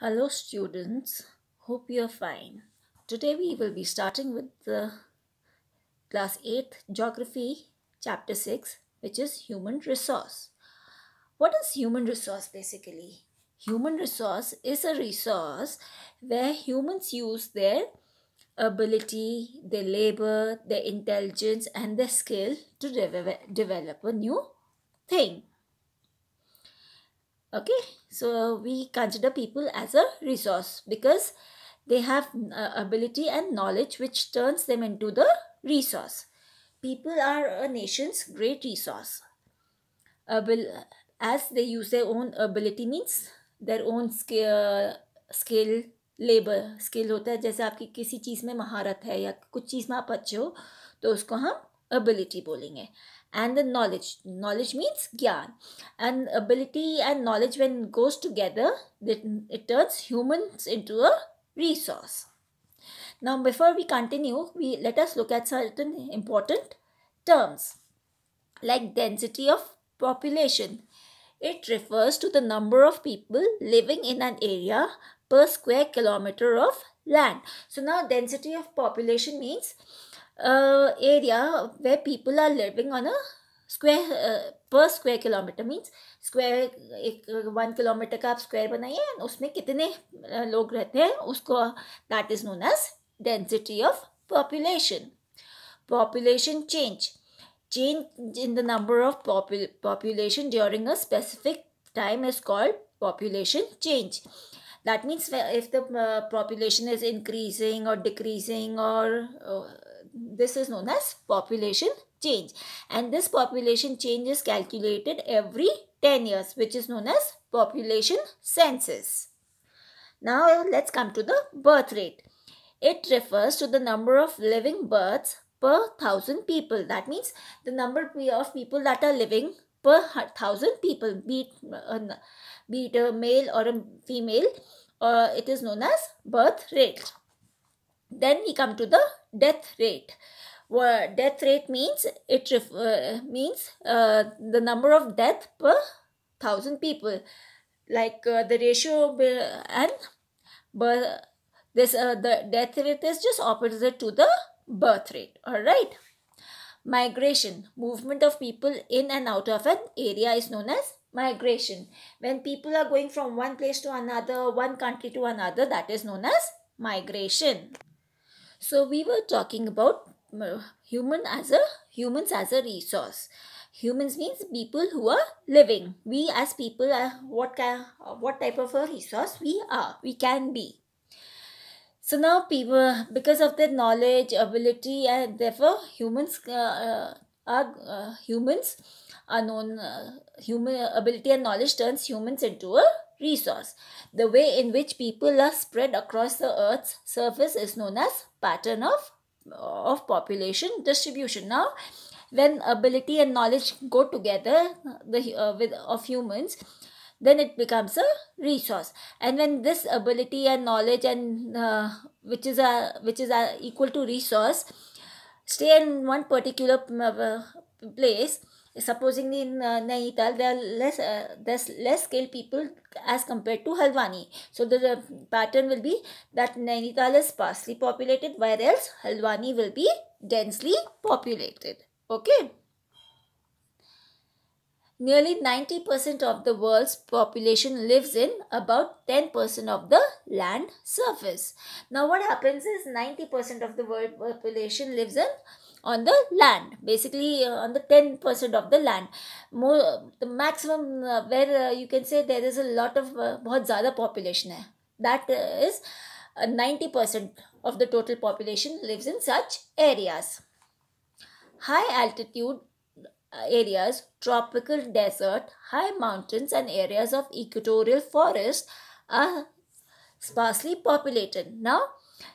Hello, students. Hope you're fine. Today we will be starting with the class 8 geography chapter 6, which is human resource. What is human resource basically? Human resource is a resource where humans use their ability, their labor, their intelligence, and their skill to develop a new thing. Okay, so we consider people as a resource because they have ability and knowledge which turns them into the resource. People are a nation's great resource. As they use their own ability means their own skill labour skill होता है जैसे आपकी किसी चीज़ में महारत है या कुछ चीज़ में आप अच्छे हो तो उसको हम ability बोलेंगे. And the knowledge means ज्ञान. And ability and knowledge when goes together it turns humans into a resource. Now before we continue, let us look at certain important terms like density of population. It refers to the number of people living in an area per square kilometer of land. So now density of population means area where people are living on a square per square kilometer means square एक 1 kilometre का आप square बनाइए उसमें कितने लोग रहते हैं उसको that is known as density of population. Population change in the number of population during a specific time is called population change. That means if the population is increasing or decreasing or this is known as population change, and this population change is calculated every 10 years, which is known as population census. Now let's come to the birth rate. It refers to the number of living births per 1,000 people. That means the number of people that are living per 1,000 people, be it a male or a female, it is known as birth rate. Then we come to the death rate. Death rate means the number of death per 1,000 people, like the ratio and the death rate is just opposite to the birth rate. All right. Migration, movement of people in and out of an area is known as migration. When people are going from one place to another, one country to another, that is known as migration. So we were talking about humans as a resource. Humans means people who are living. We as people are what type of a resource we can be. So now people, because of their knowledge, ability, and therefore humans are known. Human ability and knowledge turns humans into a resource. The way in which people are spread across the Earth's surface is known as pattern of population distribution. Now, when ability and knowledge go together, of humans, then it becomes a resource. And when this ability and knowledge and which is equal to resource stay in one particular place, supposing in Nainital there's less skilled people as compared to Halwani, so the pattern will be that Nainital is sparsely populated whereas Halwani will be densely populated. Okay. Nearly 90% of the world's population lives in about 10% of the land surface. Now what happens is 90% of the world population lives on the land, basically on the 10% of the land. The maximum where you can say there is a lot of बहुत ज़्यादा population है. That is 90% of the total population lives in such areas. High altitude areas, tropical desert, high mountains and areas of equatorial forest are sparsely populated. Now,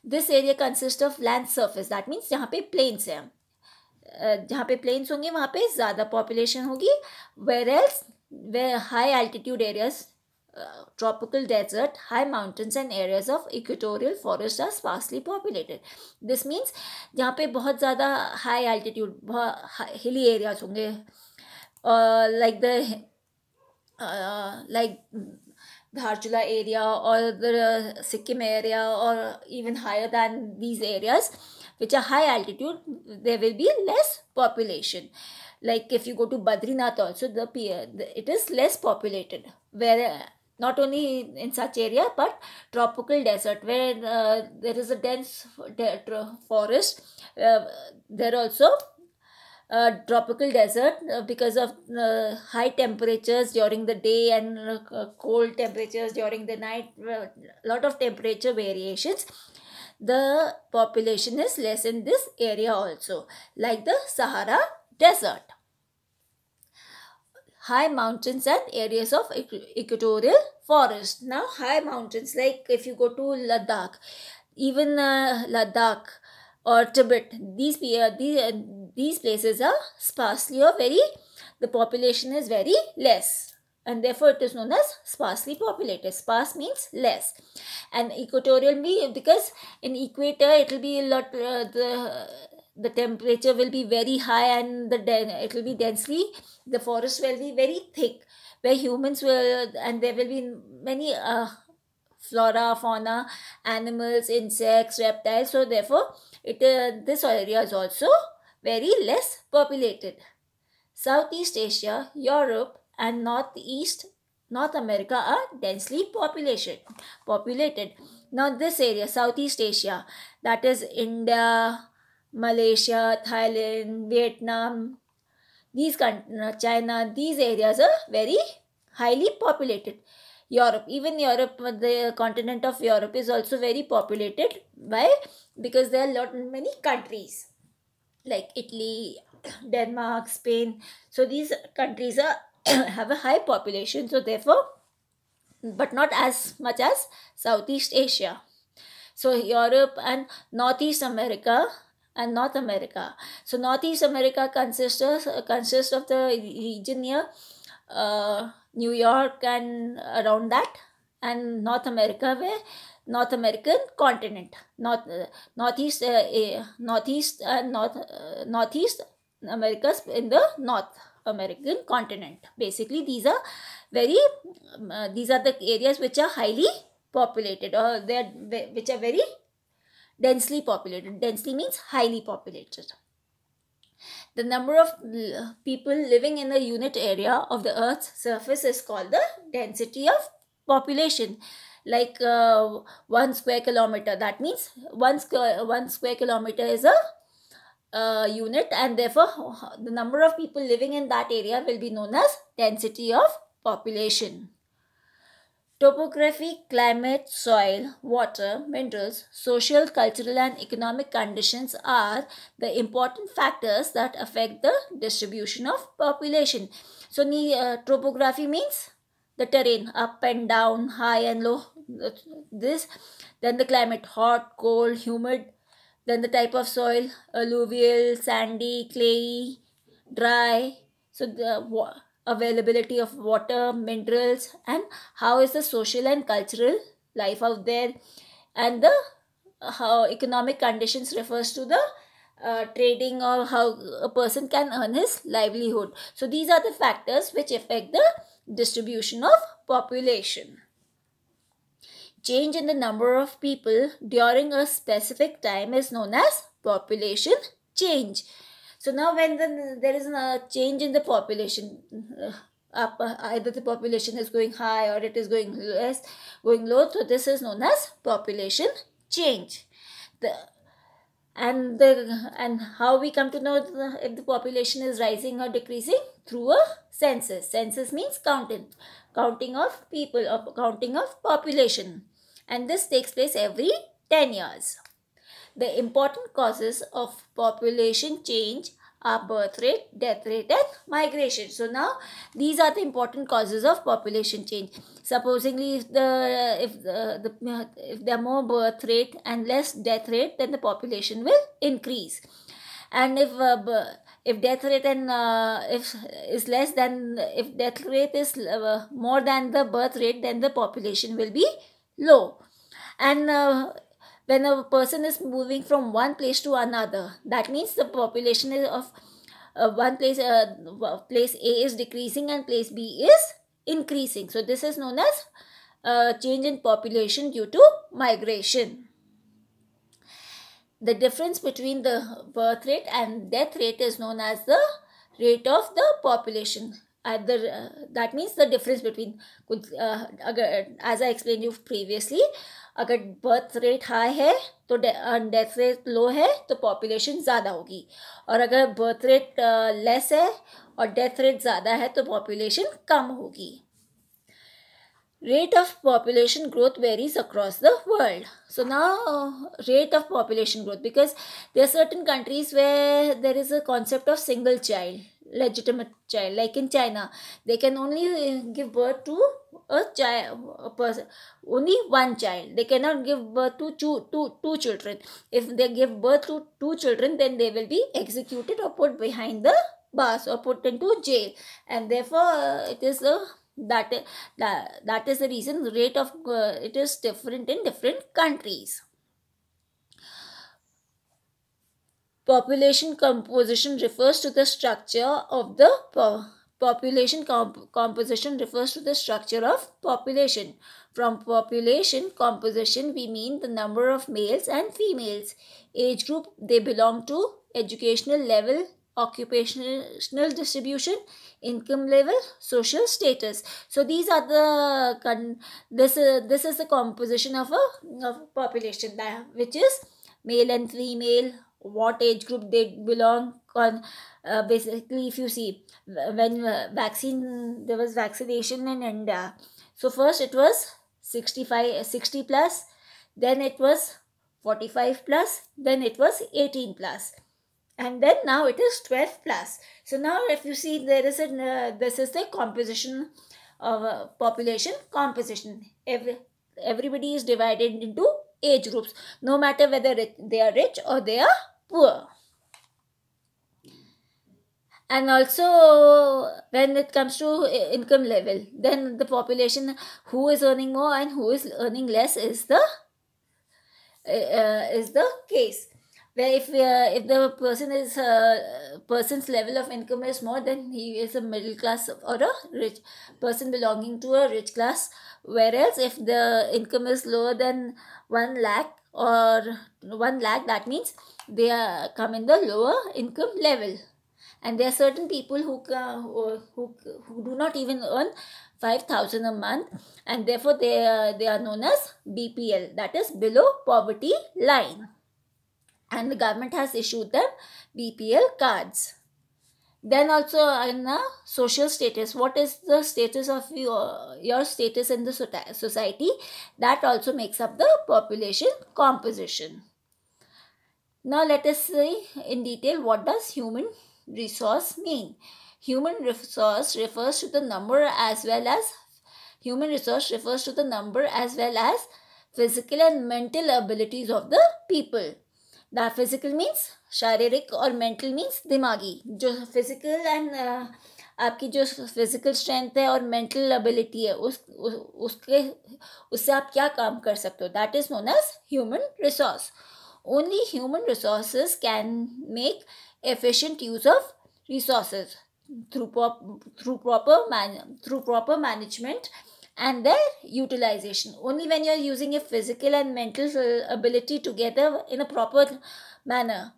this area consists of land surface. That means जहाँ पे plains हैं, जहाँ पे plains होंगे वहाँ पे ज़्यादा population होगी. Whereas where high altitude areas, tropical desert, high mountains and areas of equatorial forest are sparsely populated. This means जहाँ पे बहुत ज़्यादा high altitude, hilly areas होंगे, like Dharchula area or the Sikkim area, or even higher than these areas which are high altitude, there will be less population. Like if you go to Badrinath also, it is less populated, where not only in such area but tropical desert where there is a dense forest, there also tropical desert, because of high temperatures during the day and cold temperatures during the night, lot of temperature variations, the population is less in this area also, like the Sahara desert. High mountains and areas of equatorial forest. Now high mountains, like if you go to Ladakh, even Ladakh or Tibet, these places are sparsely or very, the population is very less, and therefore it is known as sparsely populated. Sparse means less, and equatorial means because in equator it will be a lot, the temperature will be very high, and it will be densely, the forest will be very thick, where humans will, and there will be many flora, fauna, animals, insects, reptiles. So therefore this area is also very less populated. Southeast Asia, Europe and North America are densely populated. Now this area, Southeast Asia, that is India, Malaysia, Thailand, Vietnam, China, these areas are very highly populated. Europe, even Europe, the continent of Europe is also very populated. Why? Because there are many countries like Italy, Denmark, Spain. So these countries are have a high population. So therefore, but not as much as Southeast Asia. So Europe and Northeast America and North America. So Northeast America consists of the region near New York and around that, and North America, where North American continent, Northeast Americas in the North American continent. Basically, these are the areas which are highly populated, or which are very densely populated. Densely means highly populated. The number of people living in a unit area of the Earth's surface is called the density of population. Like 1 square kilometer, that means 1 square kilometer is a unit, and therefore the number of people living in that area will be known as density of population. Topography, climate, soil, water, minerals, social, cultural and economic conditions are the important factors that affect the distribution of population. So topography means the terrain, up and down, high and low, then the climate, hot, cold, humid, then the type of soil, alluvial, sandy, clayey, dry. So the availability of water, minerals, and how is the social and cultural life out there, and the how economic conditions refers to the trading, or how a person can earn his livelihood. So these are the factors which affect the distribution of population. Change in the number of people during a specific time is known as population change. So now when there is a change in the population, either the population is going high or it is going low, so this is known as population change. And how we come to know if the population is rising or decreasing? Through a census. Census means counting of people, or counting of population, and this takes place every 10 years. The important causes of population change are birth rate, death rate and migration. So now these are the important causes of population change. Supposingly if there are more birth rate and less death rate, then the population will increase. And if death rate and is less than, if death rate is more than the birth rate, then the population will be low. And when a person is moving from one place to another, that means the population is of one place, place A is decreasing and place B is increasing. So this is known as change in population due to migration. The difference between the birth rate and death rate is known as the rate of the population. That means the difference between as I explained you previously, अगर birth rate high है तो death rate लो है तो population ज़्यादा होगी, और अगर birth rate less है और डेथ रेट ज़्यादा है तो पॉपुलेशन कम होगी. Rate of population growth varies across the world. So now rate of population growth, because there are certain countries where there is a concept of single child, legitimate child, like in China they can only give birth to a person, only one child. They cannot give birth to two children. If they give birth to two children, then they will be executed or put behind the bars or put into jail, and therefore it is a that is the reason the rate of it is different in different countries. Population composition refers to the structure of the population composition refers to the structure of population. From population composition we mean the number of males and females, age group they belong to, educational level, occupational distribution, income level, social status. So these are the this is the composition of a population, which is male and female, what age group they belong on. Basically, if you see, when there was vaccination in India, so first it was 60 plus, then it was 45 plus, then it was 18 plus, and then now it is 12 plus. So now if you see, there is this is the composition of population composition. Everybody is divided into age groups, no matter whether they are rich or they are poor. And also when it comes to income level, then the population who is earning more and who is earning less is the case. Where if the person's level of income is more, then he is a middle class or a rich person belonging to a rich class. Whereas if the income is lower than 1 lakh or 1 lakh, that means they come in the lower income level. And there are certain people who do not even earn 5,000 a month, and therefore they are known as BPL, that is below poverty line. And the government has issued them BPL cards. Then also in social status, what is the status of your status in the society, that also makes up the population composition. Now let us see in detail, what does human resource mean. Human resource refers to the number as well as physical and mental abilities of the people. That physical means शारीरिक और mental means दिमागी. जो physical and आपकी जो physical strength है और mental ability है, उससे आप क्या काम कर सकते हो, that is known as human resource. Only human resources can make efficient use of resources through proper management and their utilization. Only when you are using a physical and mental ability together in a proper manner.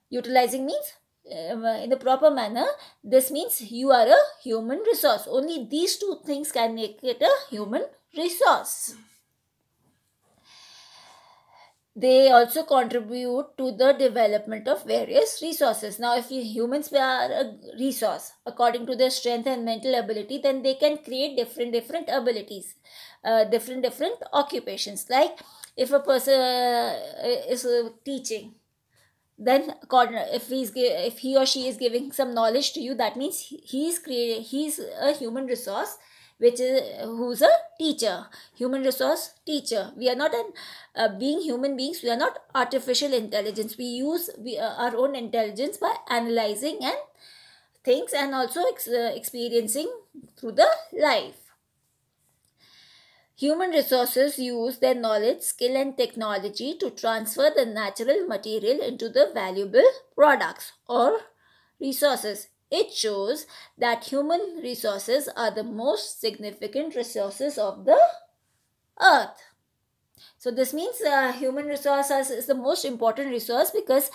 Utilizing means in a proper manner. This means you are a human resource. Only these two things can make it a human resource. They also contribute to the development of various resources. Now, if humans are a resource according to their strength and mental ability, then they can create different abilities, different occupations. Like if a person is teaching, then if he or she is giving some knowledge to you, that means he's a human resource, who's a teacher, human resource teacher. We are not being human beings, we are not artificial intelligence. We use our own intelligence by analyzing and things and also experiencing through the life. Human resources use their knowledge, skill and technology to transfer the natural material into the valuable products or resources. It shows that human resources are the most significant resources of the earth. So this means human resource is the most important resource, because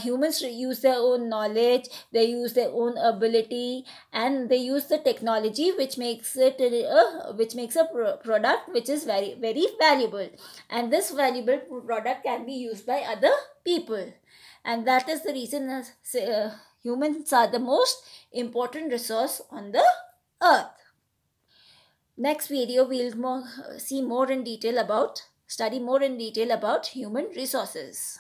humans use their own knowledge, they use their own ability, and they use the technology which makes it a product which is very, very valuable, and this valuable product can be used by other people, and that is the reason humans are the most important resource on the earth. Next video, we'll study more in detail about human resources.